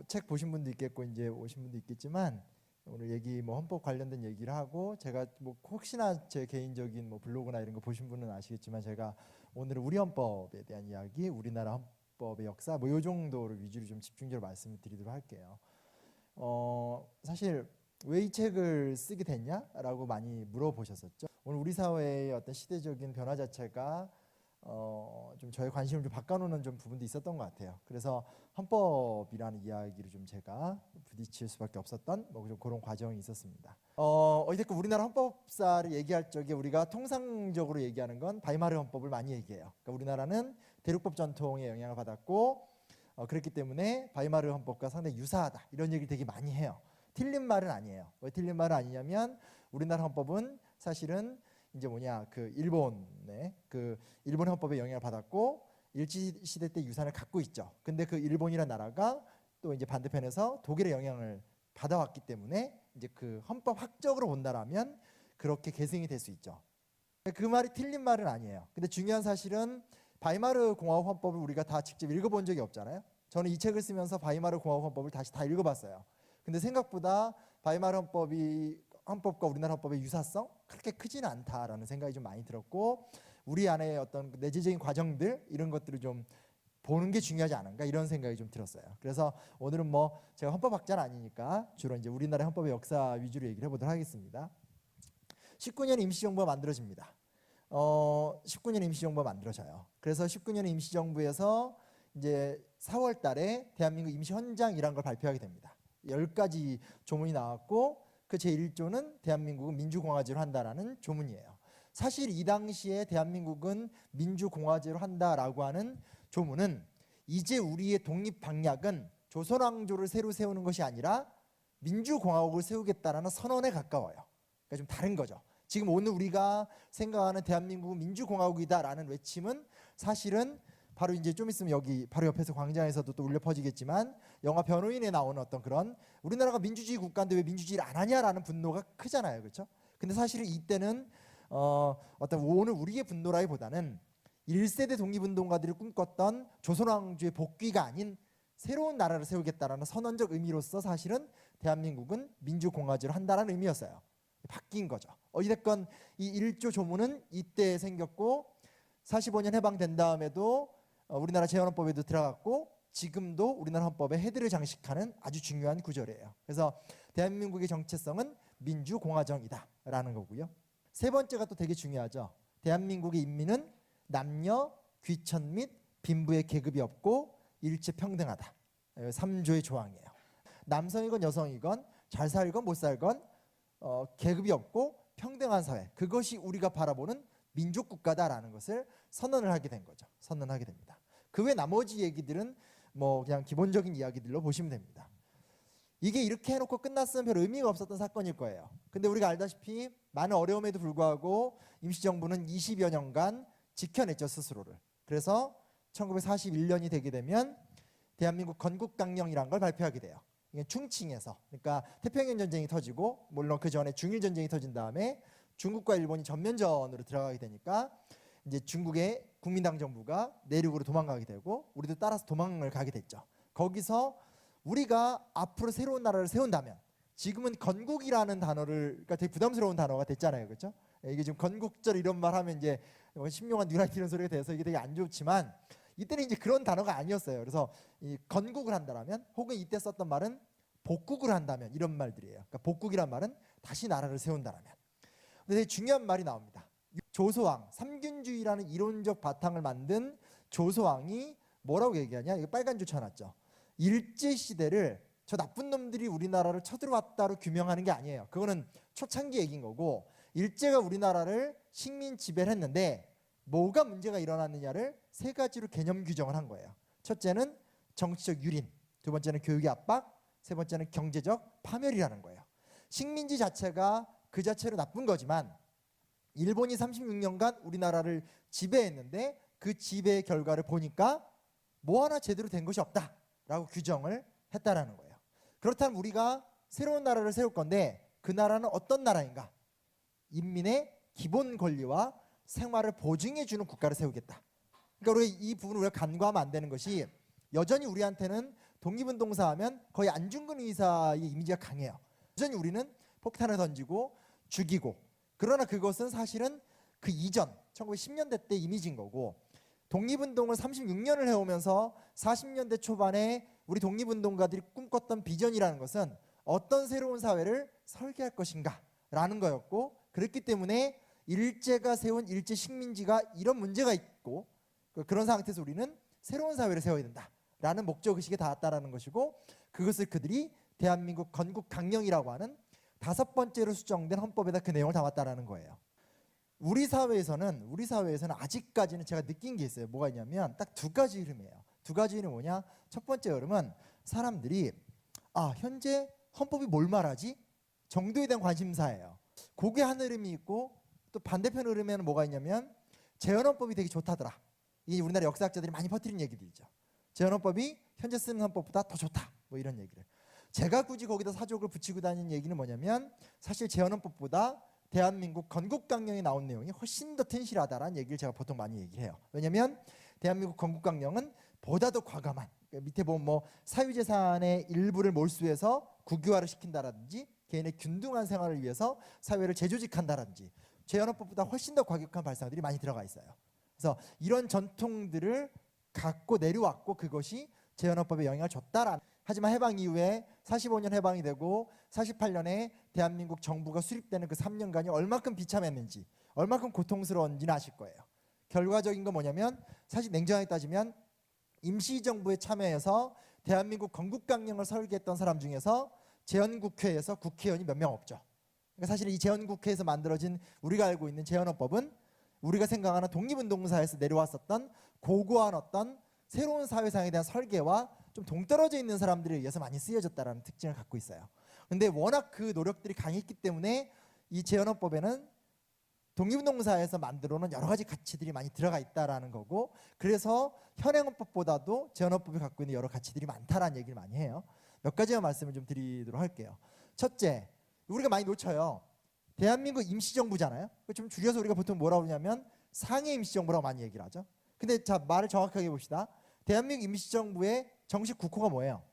책 보신 분도 있겠고 이제 오신 분도 있겠지만 오늘 얘기 헌법 관련된 얘기를 하고 제가 혹시나 제 개인적인 블로그나 이런 거 보신 분은 아시겠지만 제가 오늘은 우리 헌법에 대한 이야기, 우리나라 헌법의 역사 요 정도를 위주로 좀 집중적으로 말씀을 드리도록 할게요. 사실 왜 이 책을 쓰게 됐냐라고 많이 물어보셨었죠. 오늘 우리 사회의 어떤 시대적인 변화 자체가 좀 저의 관심을 좀 바꿔놓는 좀 부분도 있었던 것 같아요. 그래서 헌법이라는 이야기를 좀 제가 부딪힐 수밖에 없었던 좀 그런 과정이 있었습니다. 어쨌든 우리나라 헌법사를 얘기할 적에 우리가 통상적으로 얘기하는 건 바이마르 헌법을 많이 얘기해요. 그러니까 우리나라는 대륙법 전통의 영향을 받았고 그렇기 때문에 바이마르 헌법과 상당히 유사하다 이런 얘기를 되게 많이 해요. 틀린 말은 아니에요. 왜 틀린 말은 아니냐면 우리나라 헌법은 사실은 이제 일본의 일본 헌법의 영향을 받았고 일제 시대 때 유산을 갖고 있죠. 근데 그 일본이라는 나라가 또 이제 반대편에서 독일의 영향을 받아왔기 때문에 이제 그 헌법 학적으로 본다라면 그렇게 계승이 될 수 있죠. 그 말이 틀린 말은 아니에요. 근데 중요한 사실은 바이마르 공화국 헌법을 우리가 다 직접 읽어본 적이 없잖아요. 저는 이 책을 쓰면서 바이마르 공화국 헌법을 다시 다 읽어봤어요. 근데 생각보다 바이마르 헌법과 우리나라 헌법의 유사성 그렇게 크지는 않다라는 생각이 좀 많이 들었고 우리 안에 어떤 내재적인 과정들 이런 것들을 좀 보는 게 중요하지 않은가 이런 생각이 좀 들었어요. 그래서 오늘은 제가 헌법학자는 아니니까 주로 이제 우리나라 헌법의 역사 위주로 얘기를 해보도록 하겠습니다. 19년 임시정부가 만들어집니다. 19년 임시정부가 만들어져요. 그래서 19년 임시정부에서 이제 4월 달에 대한민국 임시헌장이라는 걸 발표하게 됩니다. 10가지 조문이 나왔고 그 제1조는 대한민국은 민주공화제로 한다라는 조문이에요. 사실 이 당시에 대한민국은 민주공화제로 한다라고 하는 조문은 이제 우리의 독립방약은 조선왕조를 새로 세우는 것이 아니라 민주공화국을 세우겠다라는 선언에 가까워요. 그러니까 좀 다른 거죠. 지금 오늘 우리가 생각하는 대한민국은 민주공화국이다라는 외침은 사실은 바로 이제 좀 있으면 여기 바로 옆에서 광장에서도 또 울려 퍼지겠지만 영화 변호인에 나오는 어떤 그런 우리나라가 민주주의 국가인데 왜 민주주의를 안 하냐라는 분노가 크잖아요. 그렇죠? 근데 사실은 이때는 어떤 오늘 우리의 분노라기보다는 1세대 독립운동가들이 꿈꿨던 조선왕조의 복귀가 아닌 새로운 나라를 세우겠다라는 선언적 의미로서 사실은 대한민국은 민주공화제로 한다는 의미였어요. 바뀐 거죠. 어찌됐건 이 1조 조문은 이때 생겼고 45년 해방된 다음에도 우리나라 재헌헌법에도 들어갔고 지금도 우리나라 헌법에 헤드를 장식하는 아주 중요한 구절이에요. 그래서 대한민국의 정체성은 민주공화정이다라는 거고요. 세 번째가 또 되게 중요하죠. 대한민국의 인민은 남녀, 귀천 및 빈부의 계급이 없고 일체평등하다. 3조의 조항이에요. 남성이건 여성이건 잘 살건 못 살건 계급이 없고 평등한 사회 그것이 우리가 바라보는 민족국가다라는 것을 선언을 하게 된 거죠. 선언하게 됩니다. 그 외 나머지 얘기들은 그냥 기본적인 이야기들로 보시면 됩니다. 이게 이렇게 해놓고 끝났으면 별 의미가 없었던 사건일 거예요. 근데 우리가 알다시피 많은 어려움에도 불구하고 임시정부는 20여 년간 지켜냈죠, 스스로를. 그래서 1941년이 되게 되면 대한민국 건국강령이라는 걸 발표하게 돼요. 이게 충칭에서, 그러니까 태평양 전쟁이 터지고 물론 그 전에 중일 전쟁이 터진 다음에 중국과 일본이 전면전으로 들어가게 되니까 이제 중국의 국민당 정부가 내륙으로 도망가게 되고 우리도 따라서 도망을 가게 됐죠. 거기서 우리가 앞으로 새로운 나라를 세운다면 지금은 건국이라는 단어를 그러니까 되게 부담스러운 단어가 됐잖아요. 그렇죠? 이게 지금 건국절 이런 말 하면 이제 신명한 뉴라이트 이런 소리가 돼서 이게 되게 안 좋지만 이때는 이제 그런 단어가 아니었어요. 그래서 이 건국을 한다라면 혹은 이때 썼던 말은 복국을 한다면 이런 말들이에요. 그러니까 복국이란 말은 다시 나라를 세운다라면. 근데 되게 중요한 말이 나옵니다. 조소왕, 삼균주의라는 이론적 바탕을 만든 조소왕이 뭐라고 얘기하냐? 이거 빨간 줄 쳐놨죠. 일제시대를 저 나쁜 놈들이 우리나라를 쳐들어왔다로 규명하는 게 아니에요. 그거는 초창기 얘기인 거고 일제가 우리나라를 식민 지배를 했는데 뭐가 문제가 일어났느냐를 세 가지로 개념 규정을 한 거예요. 첫째는 정치적 유린, 두 번째는 교육의 압박, 세 번째는 경제적 파멸이라는 거예요. 식민지 자체가 그 자체로 나쁜 거지만 일본이 36년간 우리나라를 지배했는데 그 지배의 결과를 보니까 뭐 하나 제대로 된 것이 없다라고 규정을 했다라는 거예요. 그렇다면 우리가 새로운 나라를 세울 건데 그 나라는 어떤 나라인가? 인민의 기본 권리와 생활을 보증해 주는 국가를 세우겠다. 그러니까 우리가 이 부분을 우리가 간과하면 안 되는 것이 여전히 우리한테는 독립운동사 하면 거의 안중근 의사의 이미지가 강해요. 여전히 우리는 폭탄을 던지고 죽이고, 그러나 그것은 사실은 그 이전 1910년대 때 이미지인 거고, 독립운동을 36년을 해오면서 40년대 초반에 우리 독립운동가들이 꿈꿨던 비전이라는 것은 어떤 새로운 사회를 설계할 것인가 라는 거였고, 그렇기 때문에 일제가 세운 일제 식민지가 이런 문제가 있고, 그런 상태에서 우리는 새로운 사회를 세워야 된다라는 목적의식에 닿았다라는 것이고, 그것을 그들이 대한민국 건국강령이라고 하는 5번째로 수정된 헌법에다 그 내용을 담았다라는 거예요. 우리 사회에서는 아직까지는 제가 느낀 게 있어요. 뭐가 있냐면 딱 2가지 흐름이에요. 2가지 흐름이 뭐냐? 첫 번째 흐름은 사람들이 현재 헌법이 뭘 말하지? 정도에 대한 관심사예요. 그게 한 흐름이 있고, 또 반대편 흐름에는 뭐가 있냐면 재헌헌법이 되게 좋다더라. 이게 우리나라 역사학자들이 많이 퍼뜨린 얘기들이죠. 재헌헌법이 현재 쓰는 헌법보다 더 좋다, 뭐 이런 얘기를. 제가 굳이 거기다 사족을 붙이고 다니는 얘기는 뭐냐면, 사실 재헌헌법보다 대한민국 건국강령에 나온 내용이 훨씬 더 튼실하다라는 얘기를 제가 보통 많이 얘기해요. 왜냐하면 대한민국 건국강령은 보다 더 과감한, 밑에 보면 뭐 사유재산의 일부를 몰수해서 국유화를 시킨다라든지, 개인의 균등한 생활을 위해서 사회를 재조직한다라든지, 재헌헌법보다 훨씬 더 과격한 발상들이 많이 들어가 있어요. 그래서 이런 전통들을 갖고 내려왔고, 그것이 재헌헌법에 영향을 줬다라는. 하지만 해방 이후에 45년 해방이 되고 48년에 대한민국 정부가 수립되는 그 3년간이 얼마큼 비참했는지, 얼마큼 고통스러운지는 아실 거예요. 결과적인 건 뭐냐면, 사실 냉정하게 따지면 임시정부에 참여해서 대한민국 건국강령을 설계했던 사람 중에서 재헌국회에서 국회의원이 몇 명 없죠. 그러니까 사실 이 재헌국회에서 만들어진 우리가 알고 있는 재헌헌법은 우리가 생각하는 독립운동사에서 내려왔었던 고고한 어떤 새로운 사회상에 대한 설계와 좀 동떨어져 있는 사람들에 의해서 많이 쓰여졌다는 특징을 갖고 있어요. 근데 워낙 그 노력들이 강했기 때문에 이 재헌헌법에는 독립운동사에서 만들어 놓은 여러 가지 가치들이 많이 들어가 있다라는 거고, 그래서 현행헌법보다도 재헌헌법이 갖고 있는 여러 가치들이 많다라는 얘기를 많이 해요. 몇 가지만 말씀을 좀 드리도록 할게요. 첫째, 우리가 많이 놓쳐요. 대한민국 임시정부잖아요. 좀 줄여서 우리가 보통 뭐라고 하냐면 상해 임시정부라고 많이 얘기를 하죠. 근데 자, 말을 정확하게 봅시다. 대한민국 임시정부의 정식 국호가 뭐예요?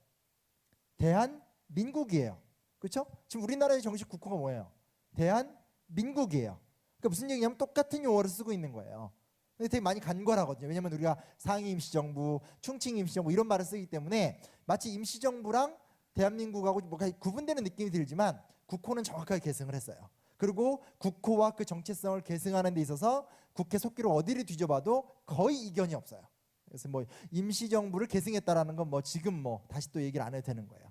대한민국이에요. 그렇죠? 지금 우리나라의 정식 국호가 뭐예요? 대한민국이에요. 그러니까 무슨 얘기냐면 똑같은 용어를 쓰고 있는 거예요. 근데 되게 많이 간과하거든요. 왜냐하면 우리가 상해 임시정부, 충칭 임시정부 이런 말을 쓰기 때문에 마치 임시정부랑 대한민국하고 뭔가 구분되는 느낌이 들지만, 국호는 정확하게 계승을 했어요. 그리고 국호와 그 정체성을 계승하는 데 있어서 국회 속기로 어디를 뒤져봐도 거의 이견이 없어요. 그래서 뭐 임시정부를 계승했다라는 건 뭐 지금 뭐 다시 또 얘기를 안 해도 되는 거예요.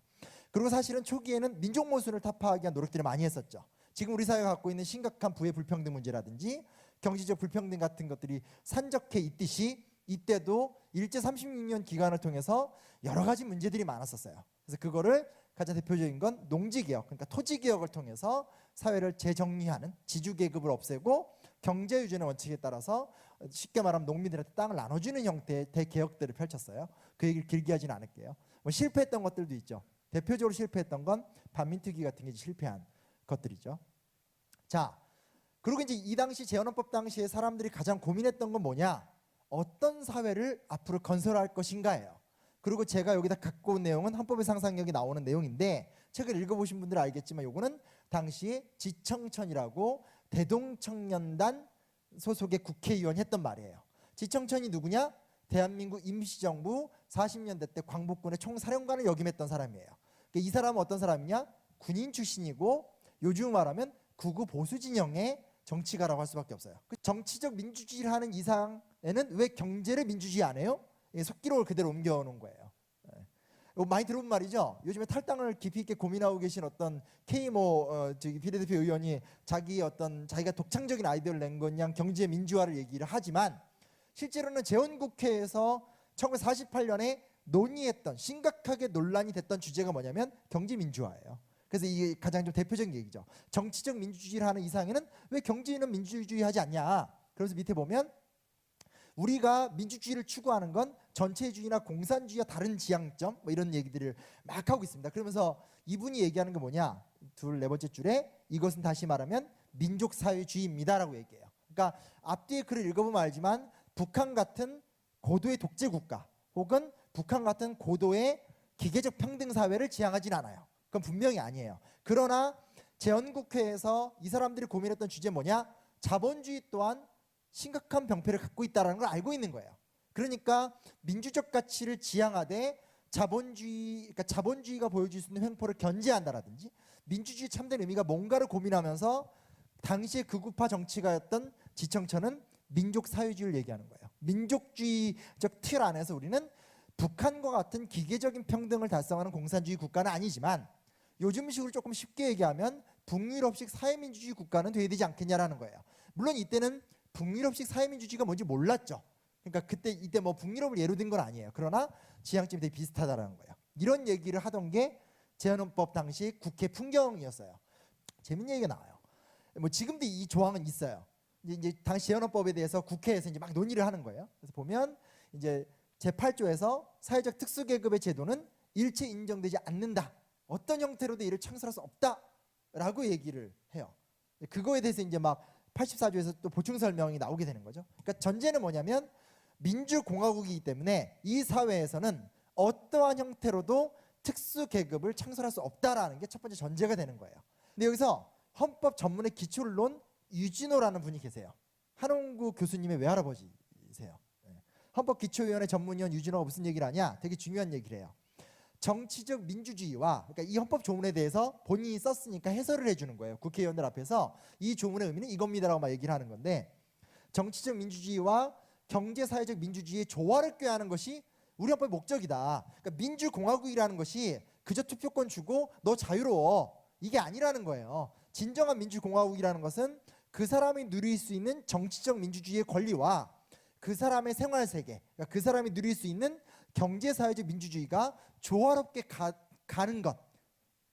그리고 사실은 초기에는 민족 모순을 타파하기 위한 노력들을 많이 했었죠. 지금 우리 사회가 갖고 있는 심각한 부의 불평등 문제라든지 경제적 불평등 같은 것들이 산적해 있듯이, 이때도 일제 36년 기간을 통해서 여러 가지 문제들이 많았었어요. 그래서 그거를 가장 대표적인 건 농지개혁, 그러니까 토지개혁을 통해서 사회를 재정리하는, 지주계급을 없애고 경제유전의 원칙에 따라서 쉽게 말하면 농민들한테 땅을 나눠주는 형태의 대개혁들을 펼쳤어요. 그 얘기를 길게 하지는 않을게요. 뭐 실패했던 것들도 있죠. 대표적으로 실패했던 건 반민특위 같은 게 실패한 것들이죠. 자, 그리고 이제 이 당시 재헌헌법 당시에 사람들이 가장 고민했던 건 뭐냐? 어떤 사회를 앞으로 건설할 것인가예요. 그리고 제가 여기다 갖고 온 내용은 헌법의 상상력이 나오는 내용인데, 책을 읽어보신 분들은 알겠지만 요거는 당시에 지청천이라고 대동청년단 소속의 국회의원이 했던 말이에요. 지청천이 누구냐? 대한민국 임시정부 40년대 때 광복군의 총사령관을 역임했던 사람이에요. 그러니까 이 사람은 어떤 사람이냐? 군인 출신이고 요즘 말하면 극우 보수 진영의 정치가라고 할 수밖에 없어요. 그 정치적 민주주의를 하는 이상에는 왜 경제를 민주주의 안 해요? 속기록을 그대로 옮겨오는 거예요. 많이 들어본 말이죠. 요즘에 탈당을 깊이 있게 고민하고 계신 어떤 K 저기 비례대표 의원이 자기가 독창적인 아이디어를 낸 거냐 경제 민주화를 얘기를 하지만, 실제로는 재헌국회에서 1948년에 논의했던, 심각하게 논란이 됐던 주제가 뭐냐면 경제 민주화예요. 그래서 이게 가장 좀 대표적인 얘기죠. 정치적 민주주의를 하는 이상에는 왜 경제는 민주주의 하지 않냐. 그래서 밑에 보면 우리가 민주주의를 추구하는 건 전체주의나 공산주의와 다른 지향점, 뭐 이런 얘기들을 막 하고 있습니다. 그러면서 이분이 얘기하는 게 뭐냐? 네 번째 줄에 이것은 다시 말하면 민족사회주의입니다라고 얘기해요. 그러니까 앞뒤에 글을 읽어보면 알지만 북한 같은 고도의 독재 국가 혹은 북한 같은 고도의 기계적 평등 사회를 지향하진 않아요. 그건 분명히 아니에요. 그러나 제1국회에서 이 사람들이 고민했던 주제 뭐냐? 자본주의 또한 심각한 병폐를 갖고 있다는 걸 알고 있는 거예요. 그러니까 민주적 가치를 지향하되 그러니까 자본주의가 보여줄 수 있는 횡포를 견제한다라든지 민주주의 참된 의미가 뭔가를 고민하면서 당시의 극우파 정치가였던 지청천은 민족사회주의를 얘기하는 거예요. 민족주의적 틀 안에서 우리는 북한과 같은 기계적인 평등을 달성하는 공산주의 국가는 아니지만 요즘식으로 조금 쉽게 얘기하면 북유럽식 사회민주주의 국가는 돼야 되지 않겠냐라는 거예요. 물론 이때는 북유럽식 사회민주주의가 뭔지 몰랐죠. 그러니까 이때 뭐 북유럽을 예로 든 건 아니에요. 그러나 지향점이 되게 비슷하다라는 거예요. 이런 얘기를 하던 게 제헌헌법 당시 국회 풍경이었어요. 재밌는 얘기가 나와요. 뭐 지금도 이 조항은 있어요. 이제 당시 제헌헌법에 대해서 국회에서 이제 막 논의를 하는 거예요. 그래서 보면 이제 제8조에서 사회적 특수계급의 제도는 일체 인정되지 않는다. 어떤 형태로도 이를 창설할 수 없다라고 얘기를 해요. 그거에 대해서 이제 막 84조에서 또 보충 설명이 나오게 되는 거죠. 그러니까 전제는 뭐냐면 민주공화국이기 때문에 이 사회에서는 어떠한 형태로도 특수계급을 창설할 수 없다라는 게 첫 번째 전제가 되는 거예요. 근데 여기서 헌법 전문의 기초를 놓은 유진호라는 분이 계세요. 한홍구 교수님의 외할아버지세요. 헌법기초위원회 전문위원 유진호가 무슨 얘기를 하냐? 되게 중요한 얘기를 해요. 정치적 민주주의와 그러니까 이 헌법 조문에 대해서 본인이 썼으니까 해설을 해주는 거예요. 국회의원들 앞에서 이 조문의 의미는 이겁니다라고 막 얘기를 하는 건데 정치적 민주주의와 경제사회적 민주주의의 조화를 꾀하는 것이 우리 헌법의 목적이다. 그러니까 민주공화국이라는 것이 그저 투표권 주고 너 자유로워 이게 아니라는 거예요. 진정한 민주공화국이라는 것은 그 사람이 누릴 수 있는 정치적 민주주의의 권리와 그 사람의 생활세계, 그러니까 그 사람이 누릴 수 있는 경제사회적 민주주의가 조화롭게 가는 것.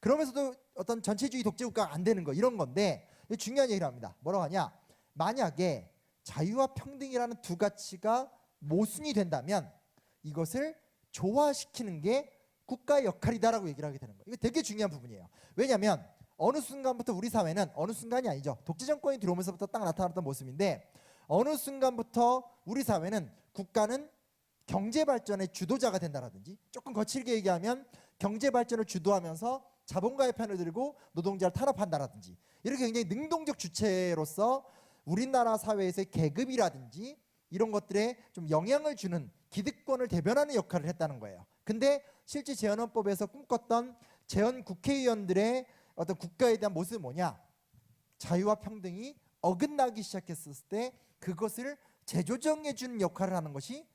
그러면서도 어떤 전체주의 독재국가가 안 되는 거 이런 건데 중요한 얘기를 합니다. 뭐라고 하냐? 만약에 자유와 평등이라는 두 가치가 모순이 된다면 이것을 조화시키는 게 국가의 역할이다라고 얘기를 하게 되는 거예요. 이거 되게 중요한 부분이에요. 왜냐하면 어느 순간부터 우리 사회는 어느 순간이 아니죠. 독재 정권이 들어오면서부터 딱 나타났던 모습인데 어느 순간부터 우리 사회는 국가는 경제 발전의 주도자가 된다라든지 조금 거칠게 얘기하면 경제 발전을 주도하면서 자본가의 편을 들고 노동자를 탄압한다라든지 이렇게 굉장히 능동적 주체로서 우리나라 사회에서의 계급이라든지 이런 것들에 좀 영향을 주는 기득권을 대변하는 역할을 했다는 거예요. 근데 실제 제헌헌법에서 꿈꿨던 제헌 국회의원들의 어떤 국가에 대한 모습은 뭐냐? 자유와 평등이 어긋나기 시작했을 때 그것을 재조정해 주는 역할을 하는 것이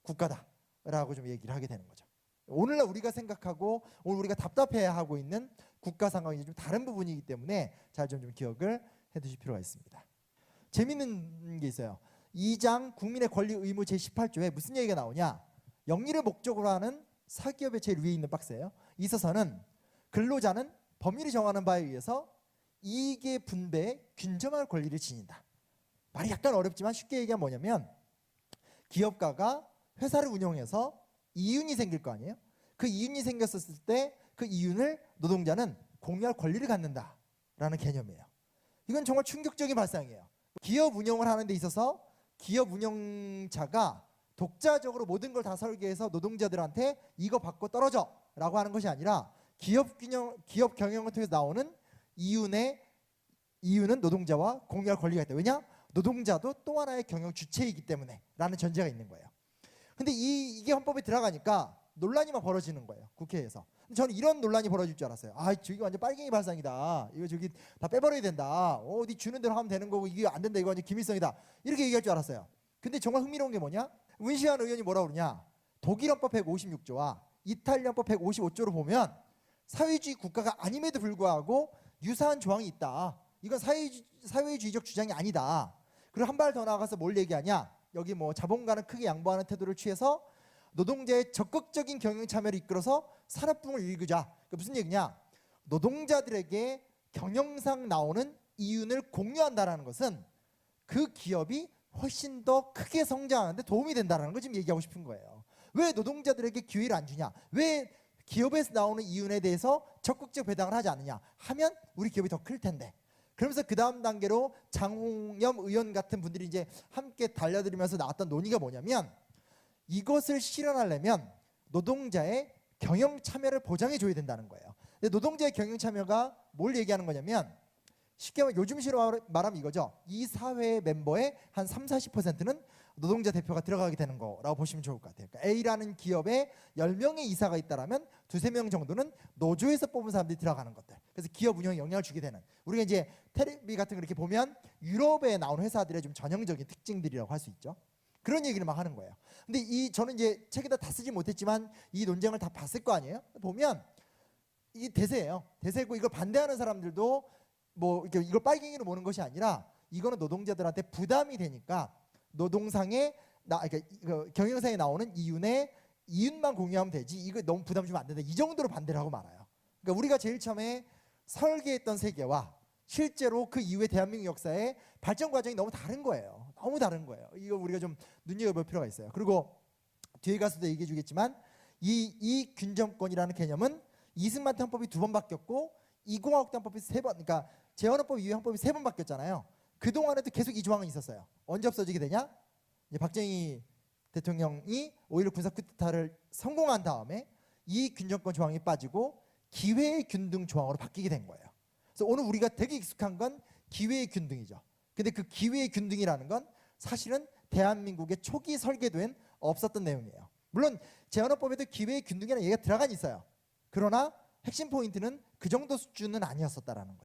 국가다라고 좀 얘기를 하게 되는 거죠. 오늘날 우리가 생각하고 오늘 우리가 답답해하고 있는 국가 상황이 좀 다른 부분이기 때문에 잘 좀 기억을 해두실 필요가 있습니다. 재밌는 게 있어요. 2장 국민의 권리 의무 제18조에 무슨 얘기가 나오냐? 영리를 목적으로 하는 사기업의 제일 위에 있는 박스예요. 이 서서는 근로자는 법률이 정하는 바에 의해서 이익의 분배에 균등할 권리를 지닌다. 말이 약간 어렵지만 쉽게 얘기하면 뭐냐면 기업가가 회사를 운영해서 이윤이 생길 거 아니에요? 그 이윤이 생겼을 때 그 이윤을 노동자는 공유할 권리를 갖는다라는 개념이에요. 이건 정말 충격적인 발상이에요. 기업 운영을 하는 데 있어서 기업 운영자가 독자적으로 모든 걸 다 설계해서 노동자들한테 이거 받고 떨어져 라고 하는 것이 아니라 기업 경영을 통해서 나오는 이윤은 노동자와 공유할 권리가 있다. 왜냐? 노동자도 또 하나의 경영 주체이기 때문에 라는 전제가 있는 거예요. 근데 이게 헌법에 들어가니까 논란이 막 벌어지는 거예요. 국회에서. 저는 이런 논란이 벌어질 줄 알았어요. 아, 저기 완전 빨갱이 발상이다. 이거 저기 다 빼버려야 된다. 어디 주는 대로 하면 되는 거고 이게 안 된다. 이거 완전 기밀성이다. 이렇게 얘기할 줄 알았어요. 근데 정말 흥미로운 게 뭐냐? 문시환 의원이 뭐라고 그러냐? 독일 헌법 156조와 이탈리아 헌법 155조를 보면 사회주의 국가가 아님에도 불구하고 유사한 조항이 있다. 이건 사회주의적 주장이 아니다. 그리고 한 발 더 나아가서 뭘 얘기하냐? 여기 뭐 자본가는 크게 양보하는 태도를 취해서 노동자의 적극적인 경영 참여를 이끌어서 산업붕을 일으키자. 그러니까 무슨 얘기냐? 노동자들에게 경영상 나오는 이윤을 공유한다는 것은 그 기업이 훨씬 더 크게 성장하는데 도움이 된다는 걸 지금 얘기하고 싶은 거예요. 왜 노동자들에게 기회를 안 주냐? 왜 기업에서 나오는 이윤에 대해서 적극적 배당을 하지 않느냐 하면 우리 기업이 더 클 텐데. 그러면서 그 다음 단계로 장홍염 의원 같은 분들이 이제 함께 달려들면서 나왔던 논의가 뭐냐면 이것을 실현하려면 노동자의 경영 참여를 보장해 줘야 된다는 거예요. 근데 노동자의 경영 참여가 뭘 얘기하는 거냐면 쉽게 말하면 요즘식으로 말하면 이거죠. 이 사회의 멤버의 한 30-40%는 노동자 대표가 들어가게 되는 거라고 보시면 좋을 것 같아요. 그러니까 A라는 기업에 10명의 이사가 있다라면 2-3명 정도는 노조에서 뽑은 사람들이 들어가는 것들. 그래서 기업 운영에 영향을 주게 되는. 우리가 이제 텔레비 같은 거 이렇게 보면 유럽에 나온 회사들의 좀 전형적인 특징들이라고 할 수 있죠. 그런 얘기를 막 하는 거예요. 근데 저는 이제 책에다 다 쓰지 못했지만 이 논쟁을 다 봤을 거 아니에요? 보면 이게 대세예요. 대세고 이걸 반대하는 사람들도 뭐 이걸 빨갱이로 보는 것이 아니라 이거는 노동자들한테 부담이 되니까 노동상에 그러니까 경영상에 나오는 이윤만 공유하면 되지 이거 너무 부담 주면 안 된다. 이 정도로 반대를 하고 말아요. 그러니까 우리가 제일 처음에 설계했던 세계와 실제로 그 이후의 대한민국 역사의 발전 과정이 너무 다른 거예요. 너무 다른 거예요. 이거 우리가 좀 눈여겨볼 필요가 있어요. 그리고 뒤에 가서도 얘기해 주겠지만 이 균정권이라는 개념은 이승만 헌법이 2번 바뀌었고 이공화국 헌법이 3번, 그러니까 재헌헌법 이후 헌법이 3번 바뀌었잖아요. 그 동안에도 계속 이 조항은 있었어요. 언제 없어지게 되냐? 이제 박정희 대통령이 5.16 군사 쿠데타를 성공한 다음에 이 균정권 조항이 빠지고 기회의 균등 조항으로 바뀌게 된 거예요. 그래서 오늘 우리가 되게 익숙한 건 기회의 균등이죠. 근데 그 기회의 균등이라는 건 사실은 대한민국의 초기 설계도엔 없었던 내용이에요. 물론 재헌헌법에도 기회의 균등이라는 얘기가 들어간 있어요. 그러나 핵심 포인트는 그 정도 수준은 아니었었다라는 거예요.